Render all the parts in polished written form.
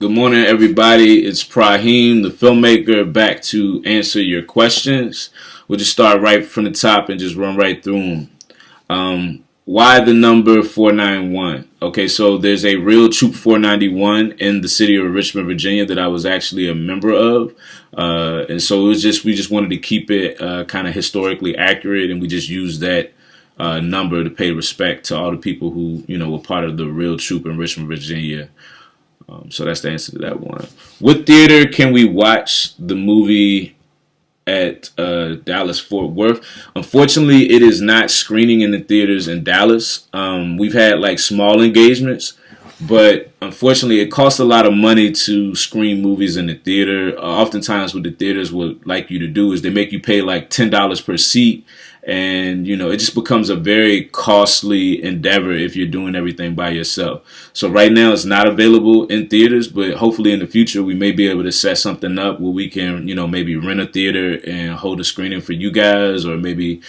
Good morning, everybody. It's Praheme, the filmmaker, back to answer your questions. We'll just start right from the top and just run right through them. Why the number 491? Okay, so there's a real Troop 491 in the city of Richmond, Virginia that I was actually a member of. And so we just wanted to keep it kind of historically accurate, and we just used that number to pay respect to all the people who, were part of the real troop in Richmond, Virginia. So that's the answer to that one. What theater can we watch the movie at Dallas Fort Worth? Unfortunately, it is not screening in the theaters in Dallas. We've had like small engagements, but unfortunately, it costs a lot of money to screen movies in the theater. Oftentimes, what the theaters would like you to do is they make you pay like $10 per seat. And, it just becomes a very costly endeavor if you're doing everything by yourself. So right now it's not available in theaters, but hopefully in the future we may be able to set something up where we can, maybe rent a theater and hold a screening for you guys, or maybe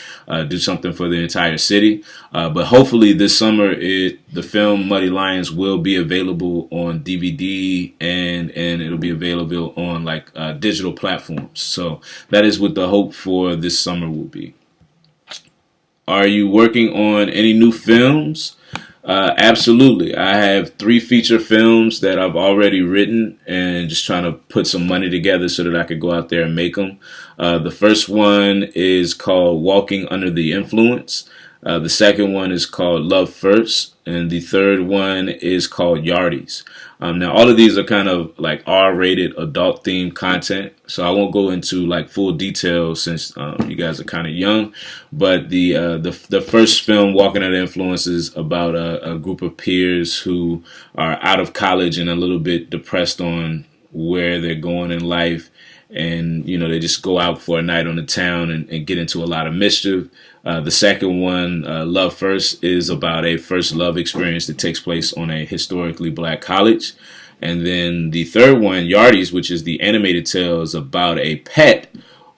do something for the entire city. But hopefully this summer the film Muddy Lions will be available on DVD and it'll be available on like digital platforms. So that is what the hope for this summer will be. Are you working on any new films? Absolutely. I have 3 feature films that I've already written and just trying to put some money together so that I could go out there and make them. The first one is called Walking Under the Influence. The second one is called Love First. And the third one is called Yardies. Now, all of these are kind of like R-rated adult themed content, so I won't go into like full detail since you guys are kind of young. But the first film, Walking Under the Influence, is about a group of peers who are out of college and a little bit depressed on where they're going in life. And, they just go out for a night on the town and get into a lot of mischief. The second one, Love First, is about a first love experience that takes place on a historically black college. And then the third one, Yardies, which is the animated tale, is about a pet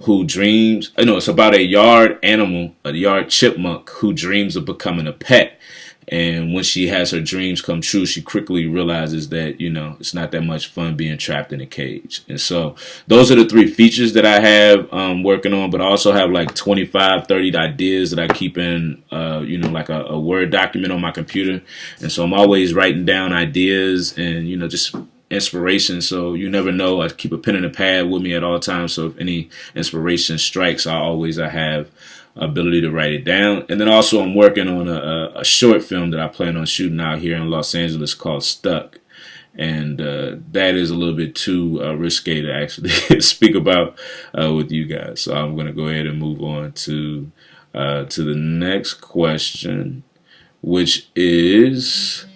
who dreams, it's about a yard animal, a yard chipmunk who dreams of becoming a pet. And when she has her dreams come true, she quickly realizes that, it's not that much fun being trapped in a cage. And so those are the 3 features that I have working on, but I also have like 25, 30 ideas that I keep in, like a Word document on my computer. And so I'm always writing down ideas and, just inspiration. So you never know. I keep a pen and a pad with me at all times. So if any inspiration strikes, I have ability to write it down. And then also I'm working on a short film that I plan on shooting out here in Los Angeles called Stuck. And that is a little bit too risque to actually speak about with you guys. So I'm going to go ahead and move on to the next question, which is,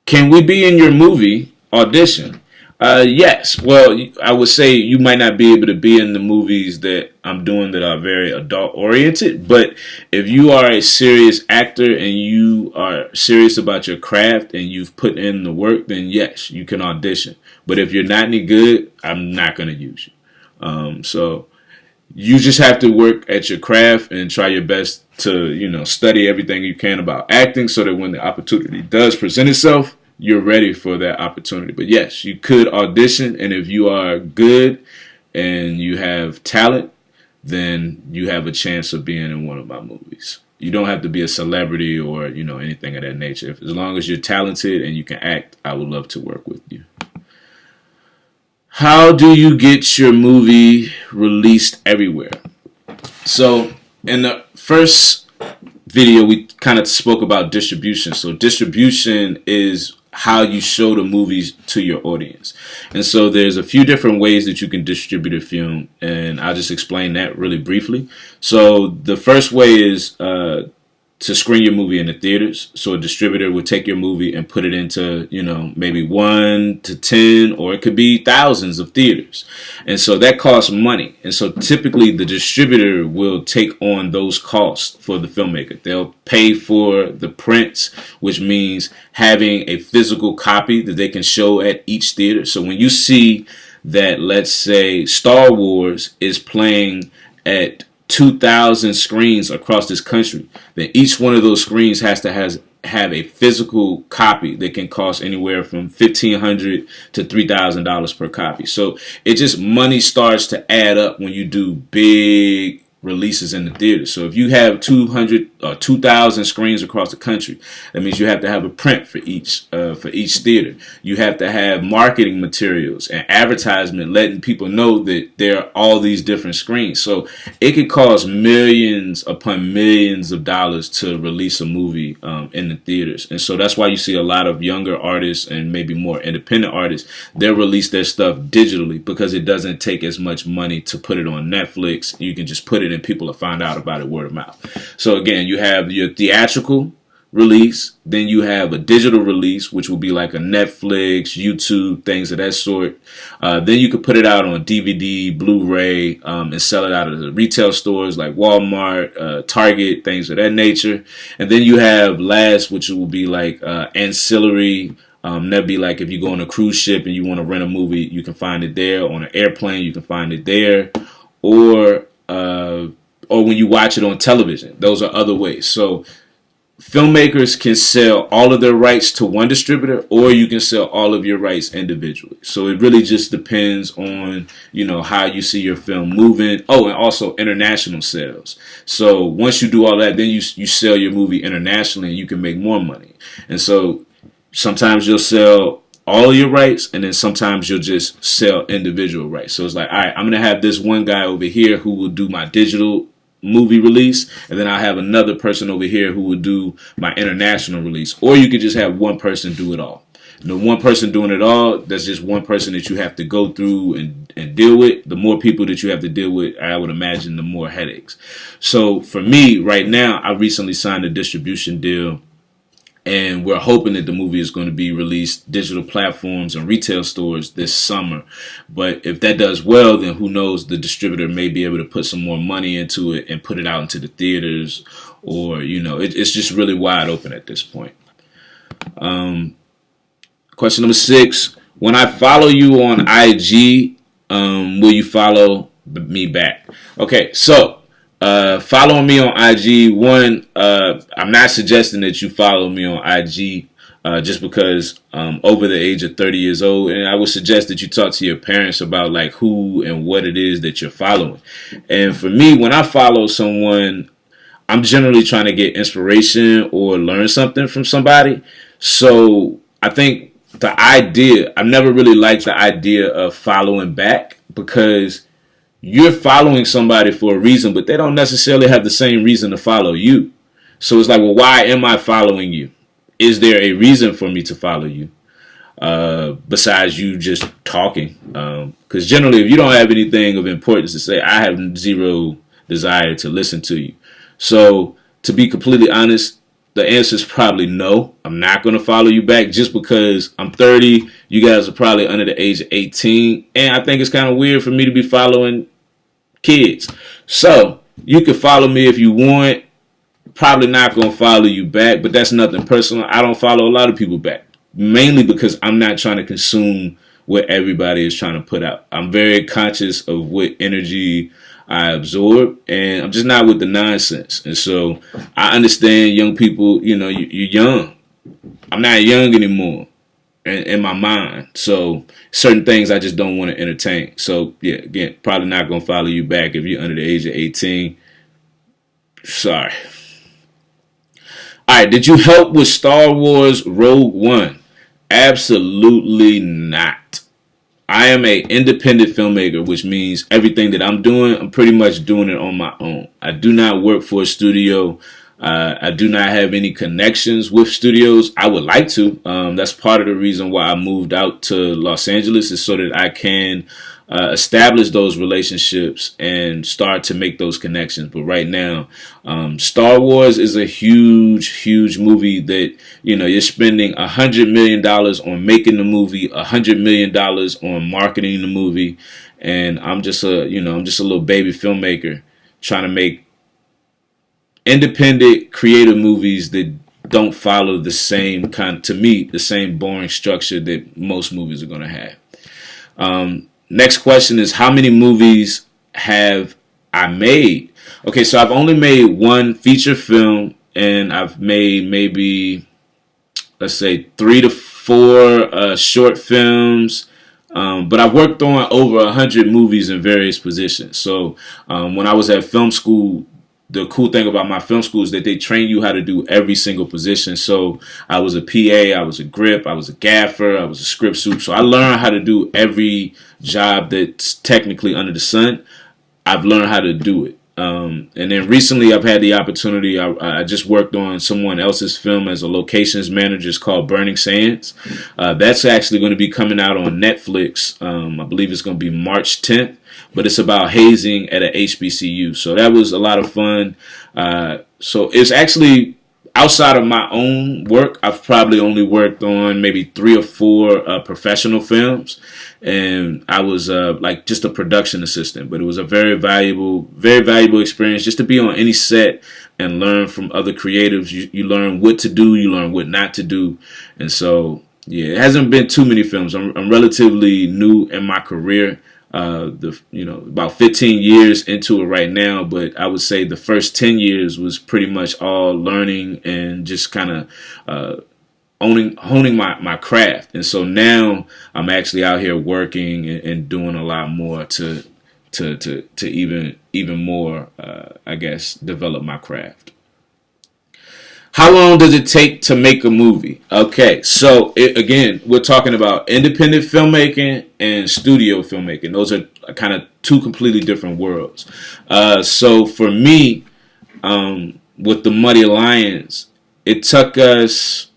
can we be in your movie audition? Yes. Well, I would say you might not be able to be in the movies that I'm doing that are very adult oriented, but if you are a serious actor and you are serious about your craft and you've put in the work, then yes, you can audition. But if you're not any good, I'm not going to use you. So you just have to work at your craft and try your best to, study everything you can about acting so that when the opportunity does present itself, you're ready for that opportunity. But yes, you could audition, and if you are good and you have talent, then you have a chance of being in one of my movies. You don't have to be a celebrity or, anything of that nature. As long as you're talented and you can act, I would love to work with you. How do you get your movie released everywhere? So in the first video, we kind of spoke about distribution. So distribution is how you show the movies to your audience. And so there's a few different ways that you can distribute a film, and I'll just explain that really briefly. So the first way is to screen your movie in the theaters. So a distributor would take your movie and put it into, maybe 1 to 10, or it could be thousands of theaters. And so that costs money. And so typically the distributor will take on those costs for the filmmaker. They'll pay for the prints, which means having a physical copy that they can show at each theater. So when you see that, let's say, Star Wars is playing at 2,000 screens across this country, then each one of those screens has to have a physical copy that can cost anywhere from $1,500 to $3,000 per copy. So it just, money starts to add up when you do big releases in the theater. So if you have 200 or 2,000 screens across the country, that means you have to have a print for each theater. You have to have marketing materials and advertisement letting people know that there are all these different screens. So it could cost millions upon millions of dollars to release a movie in the theaters. And so that's why you see a lot of younger artists and maybe more independent artists, they'll release their stuff digitally because it doesn't take as much money to put it on Netflix. You can just put it and people will find out about it word of mouth. So again, you have your theatrical release, then you have a digital release, which will be like a Netflix, YouTube, things of that sort. Then you could put it out on DVD, Blu-ray, and sell it out of the retail stores like Walmart, Target, things of that nature. And then you have last, which will be like ancillary. That'd be like if you go on a cruise ship and you want to rent a movie, you can find it there. On an airplane, you can find it there. Or when you watch it on television. Those are other ways. So filmmakers can sell all of their rights to one distributor, or you can sell all of your rights individually. So it really just depends on, how you see your film moving. Oh, and also international sales. So once you do all that, then you sell your movie internationally and you can make more money. And so sometimes you'll sell all of your rights, and then sometimes you'll just sell individual rights. So it's like, all right, I'm going to have this one guy over here who will do my digital movie release, and then I have another person over here who will do my international release. Or you could just have one person do it all. The one person doing it all, that's just one person that you have to go through and deal with. The more people that you have to deal with, I would imagine, the more headaches. So for me, right now, I recently signed a distribution deal, and we're hoping that the movie is going to be released digital platforms and retail stores this summer. But if that does well, then who knows, the distributor may be able to put some more money into it and put it out into the theaters, or, it's just really wide open at this point. Question number 6. When I follow you on IG, will you follow me back? Okay, so following me on IG, one, I'm not suggesting that you follow me on IG just because I'm over the age of 30 years old, and I would suggest that you talk to your parents about like who and what it is that you're following. And for me, when I follow someone, I'm generally trying to get inspiration or learn something from somebody. So I think I've never really liked the idea of following back, because you're following somebody for a reason, but they don't necessarily have the same reason to follow you. So it's like, well, why am I following you? Is there a reason for me to follow you besides you just talking? Because generally, if you don't have anything of importance to say, I have zero desire to listen to you. So to be completely honest, the answer is probably no. I'm not going to follow you back just because I'm 30. You guys are probably under the age of 18. And I think it's kind of weird for me to be following kids. So you can follow me if you want. Probably not going to follow you back, but that's nothing personal. I don't follow a lot of people back, mainly because I'm not trying to consume what everybody is trying to put out. I'm very conscious of what energy I absorb, and I'm just not with the nonsense. And so I understand young people, you're young. I'm not young anymore in my mind. So certain things I just don't want to entertain. So yeah, again, probably not going to follow you back if you're under the age of 18. Sorry. All right, did you help with Star Wars Rogue One? Absolutely not. I am an independent filmmaker, which means everything that I'm doing, I'm pretty much doing it on my own. I do not work for a studio. I do not have any connections with studios. I would like to. That's part of the reason why I moved out to Los Angeles, is so that I can establish those relationships and start to make those connections. But right now, Star Wars is a huge movie that, you're spending $100 million on making the movie, $100 million on marketing the movie. And I'm just a little baby filmmaker trying to make independent creative movies that don't follow the same the same boring structure that most movies are going to have. Next question is, how many movies have I made? Okay, so I've only made one feature film, and I've made maybe let's say 3 to 4 short films. But I've worked on over 100 movies in various positions. So when I was at film school, the cool thing about my film school is that they train you how to do every single position. So I was a PA, I was a grip, I was a gaffer, I was a script soup. So I learned how to do every job that's technically under the sun. I've learned how to do it. And then recently I've had the opportunity, I just worked on someone else's film as a locations manager. It's called Burning Sands. That's actually going to be coming out on Netflix. I believe it's going to be March 10th, but it's about hazing at a HBCU. So that was a lot of fun. So it's actually outside of my own work, I've probably only worked on maybe 3 or 4 professional films, and I was like just a production assistant. But it was a very valuable experience just to be on any set and learn from other creatives. You learn what to do, you learn what not to do, and so yeah, it hasn't been too many films. I'm relatively new in my career. About 15 years into it right now, but I would say the first 10 years was pretty much all learning and just kind of honing my craft. And so now I'm actually out here working and doing a lot more to even more, I guess, develop my craft. How long does it take to make a movie? Okay, so again, we're talking about independent filmmaking and studio filmmaking. Those are kind of 2 completely different worlds. So for me, with the Muddy Alliance, it took us.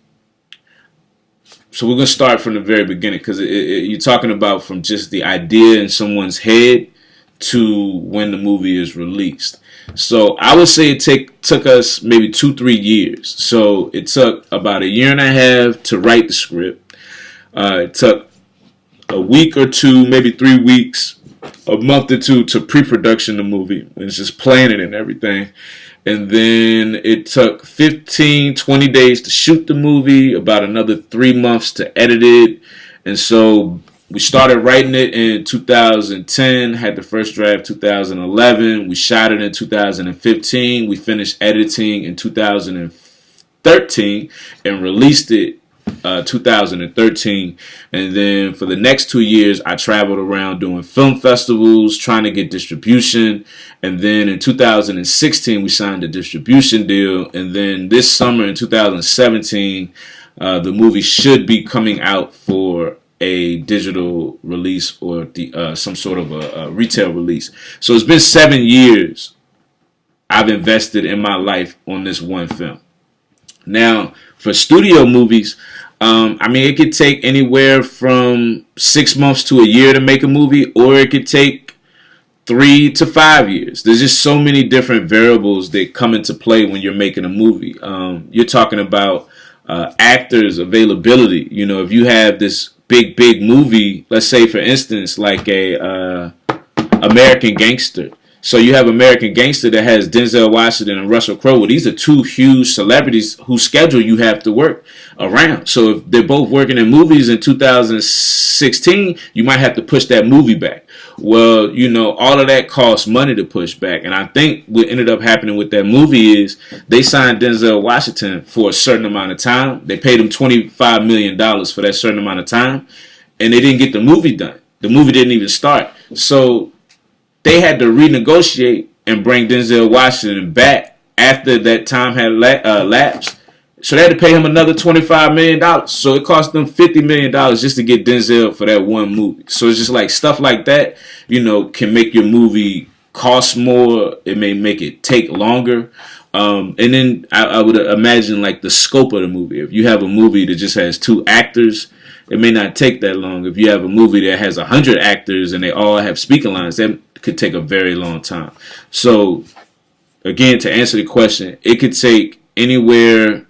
So we're gonna start from the very beginning, because you're talking about from just the idea in someone's head to when the movie is released. So I would say it took us maybe 2-3 years. So it took about 1.5 years to write the script. It took a week or 2, maybe 3 weeks, a month or 2 to pre-production the movie. It's just planning and everything. And then it took 15-20 days to shoot the movie, about another 3 months to edit it. And so we started writing it in 2010, had the first draft 2011. We shot it in 2015. We finished editing in 2013 and released it 2013. And then for the next 2 years, I traveled around doing film festivals, trying to get distribution. And then in 2016, we signed a distribution deal. And then this summer in 2017, the movie should be coming out for a digital release or some sort of a retail release. So it's been 7 years I've invested in my life on this one film. Now, for studio movies, it could take anywhere from 6 months to a year to make a movie, or it could take 3 to 5 years. There's just so many different variables that come into play when you're making a movie. You're talking about actors availability. If you have this big movie, let's say for instance like a American Gangster. So you have American Gangster that has Denzel Washington and Russell Crowe. Well, these are 2 huge celebrities whose schedule you have to work around. So if they're both working in movies in 2016, you might have to push that movie back. Well, all of that costs money to push back. And I think what ended up happening with that movie is they signed Denzel Washington for a certain amount of time. They paid him $25 million for that certain amount of time. And they didn't get the movie done. The movie didn't even start. So they had to renegotiate and bring Denzel Washington back after that time had lapsed. So they had to pay him another $25 million. So it cost them $50 million just to get Denzel for that one movie. So it's just like stuff like that, can make your movie cost more. It may make it take longer. And then I would imagine like the scope of the movie. If you have a movie that just has 2 actors, it may not take that long. If you have a movie that has 100 actors and they all have speaking lines, that could take a very long time. So again, to answer the question, it could take anywhere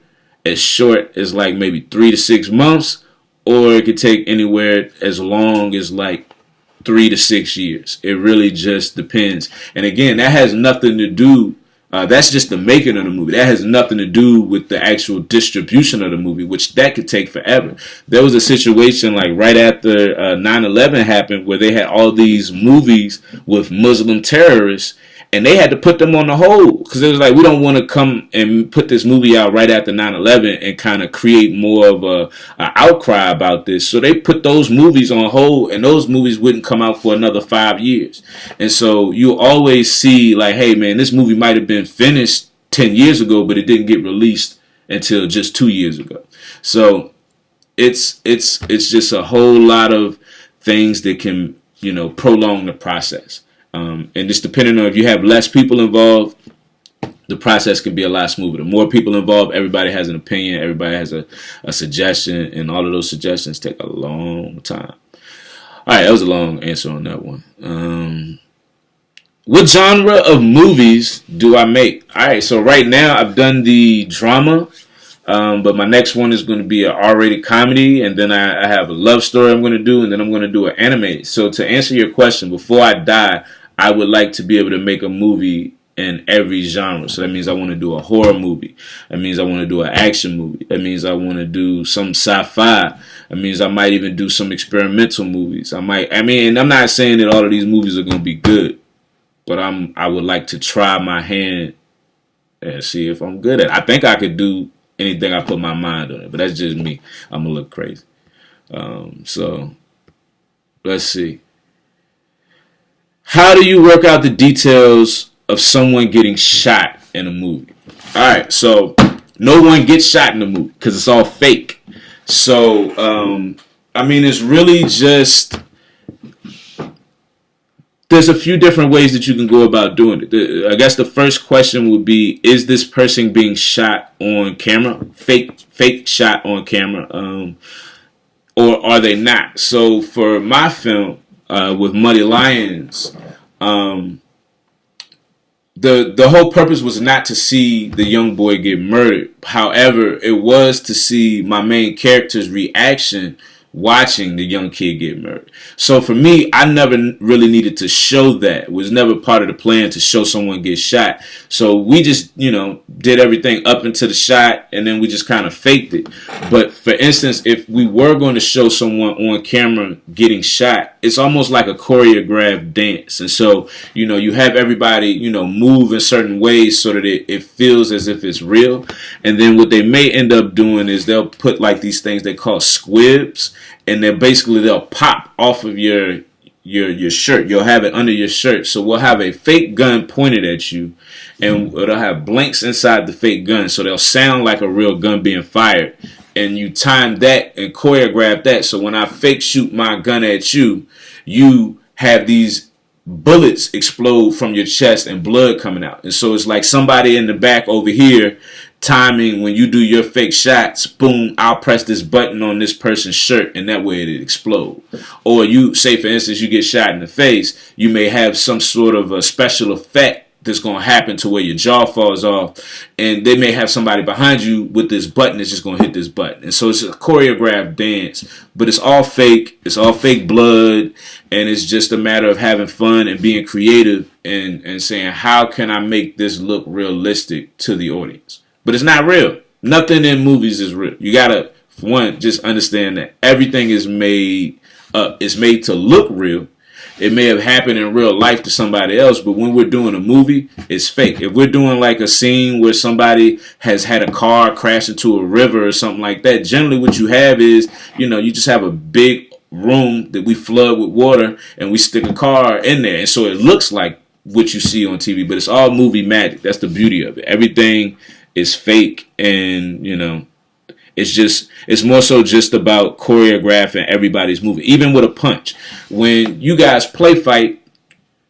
as short as like maybe 3 to 6 months, or it could take anywhere as long as like 3 to 6 years. It really just depends. And again, that has nothing to do. That's just the making of the movie. That has nothing to do with the actual distribution of the movie, which that could take forever. There was a situation like right after 9/11 happened where they had all these movies with Muslim terrorists, and they had to put them on the hold because it was like, we don't want to come and put this movie out right after 9/11 and kind of create more of a outcry about this. So they put those movies on hold, and those movies wouldn't come out for another 5 years. And so you always see like, hey man, this movie might have been finished 10 years ago, but it didn't get released until just 2 years ago. So it's just a whole lot of things that can, prolong the process. And just depending on if you have less people involved, the process can be a lot smoother. The more people involved, everybody has an opinion, everybody has a suggestion, and all of those suggestions take a long time. All right, that was a long answer on that one. What genre of movies do I make? All right, so right now I've done the drama, but my next one is going to be an R-rated comedy, and then I have a love story I'm going to do, and then I'm going to do an anime. So to answer your question, before I die, I would like to be able to make a movie in every genre. So that means I want to do a horror movie. That means I want to do an action movie. That means I want to do some sci-fi. That means I might even do some experimental movies. I'm not saying that all of these movies are going to be good, but I would like to try my hand and see if I'm good at it. I think I could do anything I put my mind on it, but that's just me. I'm going to look crazy. So let's see. How do you work out the details of someone getting shot in a movie? All right, so no one gets shot in the movie because it's all fake. So, it's really just, there's a few different ways that you can go about doing it. I guess the first question would be, is this person being shot on camera? Fake shot on camera, or are they not? So for my film, with Muddy Lions, the whole purpose was not to see the young boy get murdered. However, it was to see my main character's reaction watching the young kid get murdered. So for me, I never really needed to show that. It was never part of the plan to show someone get shot. So we just, did everything up into the shot, and then we just kind of faked it. But for instance, if we were going to show someone on camera getting shot, it's almost like a choreographed dance. And so, you have everybody, move in certain ways so that it feels as if it's real. And then what they may end up doing is they'll put like these things they call squibs, and then basically they'll pop off of your shirt. You'll have it under your shirt. So we'll have a fake gun pointed at you, and it'll have blanks inside the fake gun. So they'll sound like a real gun being fired. And you time that and choreograph that. So when I fake shoot my gun at you, you have these bullets explode from your chest and blood coming out. And so it's like somebody in the back over here timing when you do your fake shots, boom, I'll press this button on this person's shirt, and that way it explodes. Or you, say for instance, you get shot in the face, you may have some sort of a special effect that's going to happen to where your jaw falls off, and they may have somebody behind you with this button that's just going to hit this button. And so it's a choreographed dance, but it's all fake. It's all fake blood, and it's just a matter of having fun and being creative and saying, how can I make this look realistic to the audience? But it's not real. Nothing in movies is real. You gotta, for one, just understand that everything is made up. It's made to look real. It may have happened in real life to somebody else, but when we're doing a movie, it's fake. If we're doing like a scene where somebody has had a car crash into a river or something like that, generally what you have is, you just have a big room that we flood with water and we stick a car in there. And so it looks like what you see on TV, but it's all movie magic. That's the beauty of it. Everything is fake, and it's more so just about choreographing everybody's movement, even with a punch. When you guys play fight,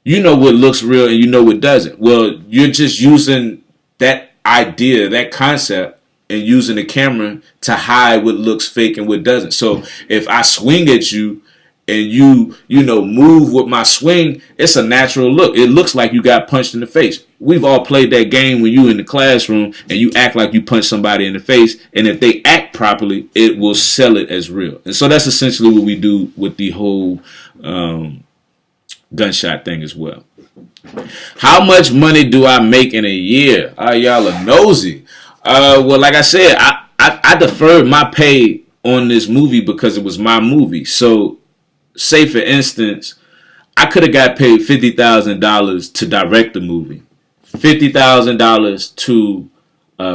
you know what looks real and you know what doesn't. Well, you're just using that idea, that concept, and using the camera to hide what looks fake and what doesn't. So if I swing at you and you move with my swing, it's a natural look. It looks like you got punched in the face. We've all played that game when you in the classroom and you act like you punched somebody in the face, and if they act properly, it will sell it as real. And so that's essentially what we do with the whole gunshot thing as well. How much money do I make in a year? Y'all are nosy. Well, like I said, I deferred my pay on this movie because it was my movie. So say for instance, I could have got paid $50,000 to direct the movie, $50,000 to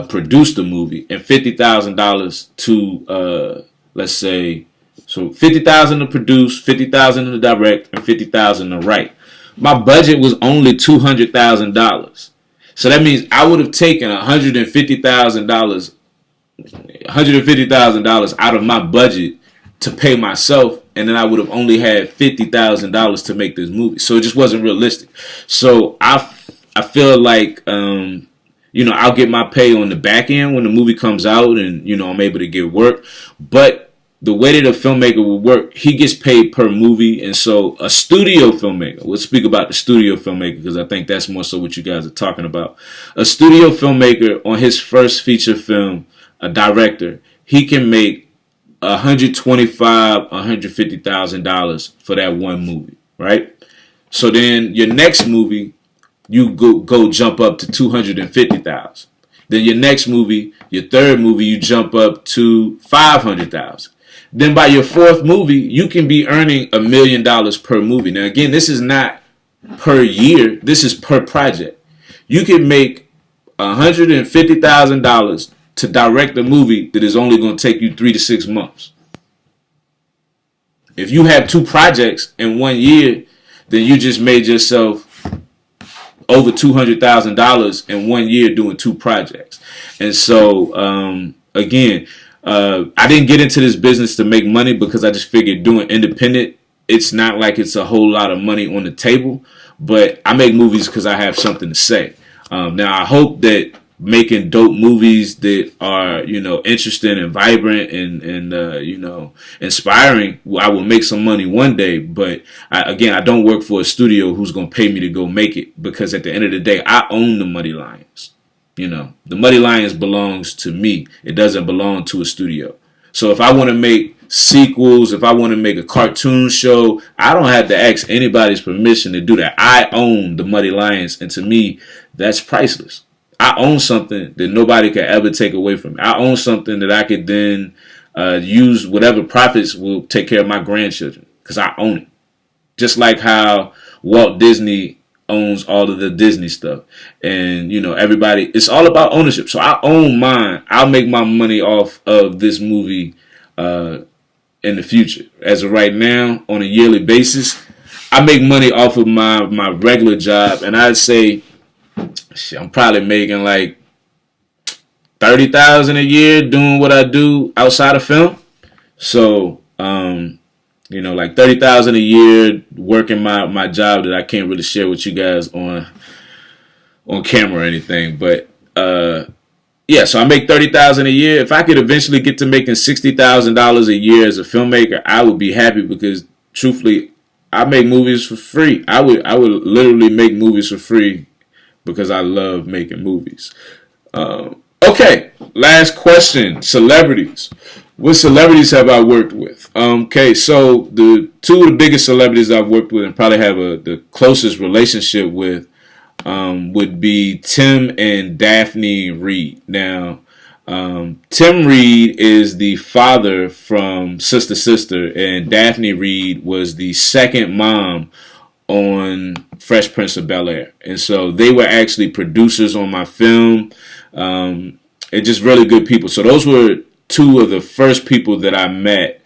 produce the movie, and $50,000 to let's say, so 50,000 to produce, 50,000 to direct, and 50,000 to write. My budget was only $200,000. So that means I would have taken $150,000 out of my budget to pay myself, and then I would have only had $50,000 to make this movie. So it just wasn't realistic. So I feel like I'll get my pay on the back end when the movie comes out, and I'm able to get work. But the way that a filmmaker will work, he gets paid per movie. And so a studio filmmaker, we'll speak about the studio filmmaker because I think that's more so what you guys are talking about. A studio filmmaker on his first feature film, a director, he can make $125,000, $150,000 for that one movie, right? So then your next movie, you go jump up to $250,000. Then your next movie, your third movie, you jump up to $500,000. Then by your fourth movie, you can be earning $1 million per movie. Now again, this is not per year. This is per project. You can make $150,000 to direct a movie that is only going to take you 3 to 6 months. If you have 2 projects in 1 year, then you just made yourself over $200,000 in 1 year doing 2 projects. And so, again, I didn't get into this business to make money because I just figured doing independent, it's not like it's a whole lot of money on the table. But I make movies because I have something to say. Now, I hope that making dope movies that are, interesting and vibrant and inspiring, I will make some money one day. But I don't work for a studio who's going to pay me to go make it, because at the end of the day, I own the Muddy Lions. The Muddy Lions belongs to me. It doesn't belong to a studio. So if I want to make sequels, if I want to make a cartoon show, I don't have to ask anybody's permission to do that. I own the Muddy Lions, and to me, that's priceless. I own something that nobody can ever take away from me. I own something that I could then use whatever profits will take care of my grandchildren, because I own it. Just like how Walt Disney owns all of the Disney stuff. And, everybody, it's all about ownership. So I own mine. I'll make my money off of this movie in the future. As of right now, on a yearly basis, I make money off of my regular job, and I'd say I'm probably making like $30,000 a year doing what I do outside of film. So, like $30,000 a year working my job that I can't really share with you guys on camera or anything. But so I make $30,000 a year. If I could eventually get to making $60,000 a year as a filmmaker, I would be happy, because truthfully, I make movies for free. I would literally make movies for free because I love making movies. Okay, last question. Celebrities. What celebrities have I worked with? Okay, so the 2 of the biggest celebrities I've worked with and probably have the closest relationship with would be Tim and Daphne Reed. Now, Tim Reed is the father from Sister Sister, and Daphne Reed was the second mom on Fresh Prince of Bel-Air. And so they were actually producers on my film, and just really good people. So those were 2 of the first people that I met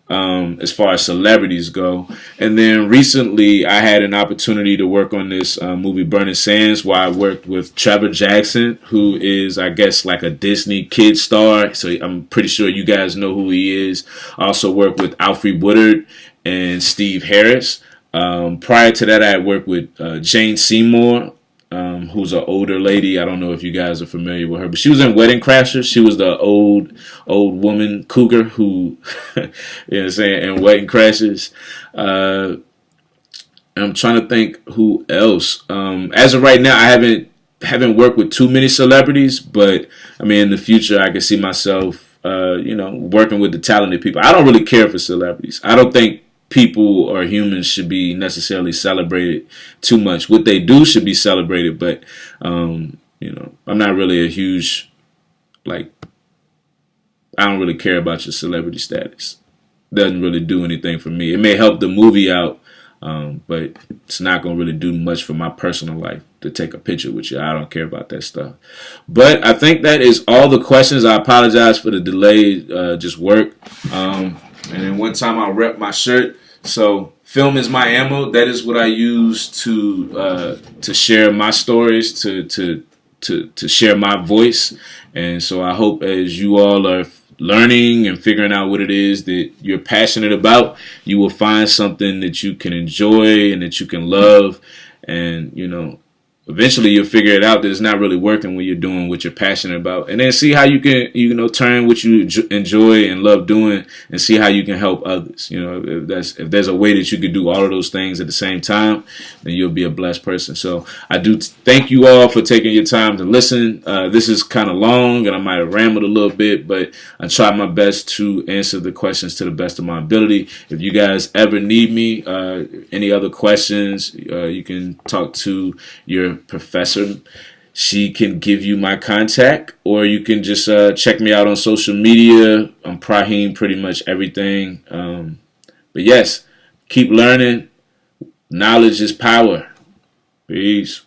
as far as celebrities go. And then recently I had an opportunity to work on this movie Burning Sands, where I worked with Trevor Jackson, who is, I guess, like a Disney kid star. So I'm pretty sure you guys know who he is. I also worked with Alfre Woodard and Steve Harris. Prior to that, I had worked with Jane Seymour, who's an older lady. I don't know if you guys are familiar with her, but she was in Wedding Crashers. She was the old woman cougar who, in Wedding Crashers. I'm trying to think who else. As of right now, I haven't worked with too many celebrities, but I mean, in the future, I can see myself, working with the talented people. I don't really care for celebrities. I don't think people or humans should be necessarily celebrated too much. What they do should be celebrated, but I'm not really a huge, I don't really care about your celebrity status. Doesn't really do anything for me. It may help the movie out But it's not going to really do much for my personal life to take a picture with you. I don't care about that stuff. But I think that is all the questions. I apologize for the delay, just work. And then one time I rep my shirt. So film is my ammo. That is what I use to share my stories, to share my voice. And so I hope as you all are learning and figuring out what it is that you're passionate about, you will find something that you can enjoy and that you can love. And, you know, eventually you'll figure it out that it's not really working when you're doing what you're passionate about. And then see how you can, you know, turn what you enjoy and love doing and see how you can help others. You know, if there's a way that you can do all of those things at the same time, then you'll be a blessed person. So I do thank you all for taking your time to listen. This is kind of long and I might have rambled a little bit, but I tried my best to answer the questions to the best of my ability. If you guys ever need me, any other questions, you can talk to your professor. She can give you my contact, or you can just check me out on social media. I'm Praheme pretty much everything. But yes, keep learning. Knowledge is power. Peace.